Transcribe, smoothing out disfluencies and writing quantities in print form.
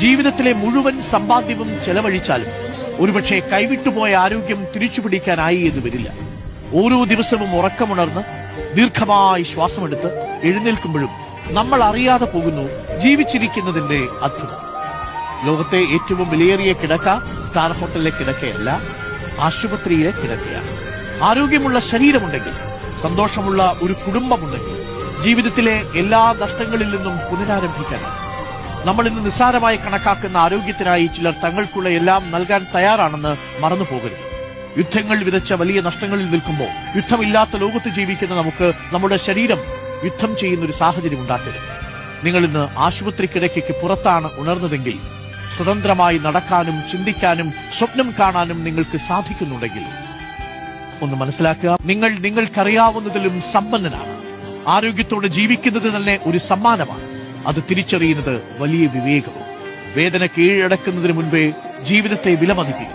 ജീവിതത്തിലെ മുഴുവൻ സമ്പാദ്യവും ചെലവഴിച്ചാലും ഒരുപക്ഷെ കൈവിട്ടുപോയ ആരോഗ്യം തിരിച്ചുപിടിക്കാനായി എന്ന് വരില്ല. ഓരോ ദിവസവും ഉറക്കമുണർന്ന് ദീർഘമായി ശ്വാസമെടുത്ത് എഴുന്നേൽക്കുമ്പോഴും നമ്മൾ അറിയാതെ പോകുന്നു ജീവിച്ചിരിക്കുന്നതിന്റെ അത്ഭുതം. ലോകത്തെ ഏറ്റവും വിലയേറിയ കിടക്ക സ്റ്റാർ ഹോട്ടലിലെ കിടക്കയല്ല, ആശുപത്രിയിലെ കിടക്കയാണ്. ആരോഗ്യമുള്ള ശരീരമുണ്ടെങ്കിൽ, സന്തോഷമുള്ള ഒരു കുടുംബമുണ്ടെങ്കിൽ ജീവിതത്തിലെ എല്ലാ നഷ്ടങ്ങളിൽ നിന്നും പുനരാരംഭിക്കാനാണ്. നമ്മൾ ഇന്ന് നിസ്സാരമായി കണക്കാക്കുന്ന ആരോഗ്യത്തിനായി ചിലർ തങ്ങൾക്കുള്ള എല്ലാം നൽകാൻ തയ്യാറാണെന്ന് മറന്നു പോകരുത്. യുദ്ധങ്ങൾ വിതച്ച വലിയ നഷ്ടങ്ങളിൽ നിൽക്കുമ്പോൾ യുദ്ധമില്ലാത്ത ലോകത്ത് ജീവിക്കുന്ന നമുക്ക് നമ്മുടെ ശരീരം യുദ്ധം ചെയ്യുന്ന ഒരു സാഹചര്യം ഉണ്ടാക്കരുത്. നിങ്ങൾ ഇന്ന് ആശുപത്രി കിടക്കയ്ക്ക് പുറത്താണ് ഉണർന്നതെങ്കിൽ സ്വതന്ത്രമായി നടക്കാനും ചിന്തിക്കാനും സ്വപ്നം കാണാനും നിങ്ങൾക്ക് സാധിക്കുന്നുണ്ടെങ്കിൽ ഒന്ന് മനസ്സിലാക്കുക, നിങ്ങൾ നിങ്ങൾക്കറിയാവുന്നതിലും സമ്പന്നനാണ്. ആരോഗ്യത്തോടെ ജീവിക്കുന്നത് തന്നെ ഒരു സമ്മാനമാണ്. അത് തിരിച്ചറിയുന്നത് വലിയ വിവേകവും. വേദന കീഴടക്കുന്നതിന് മുൻപേ ജീവിതത്തെ വിലമതിക്കുക.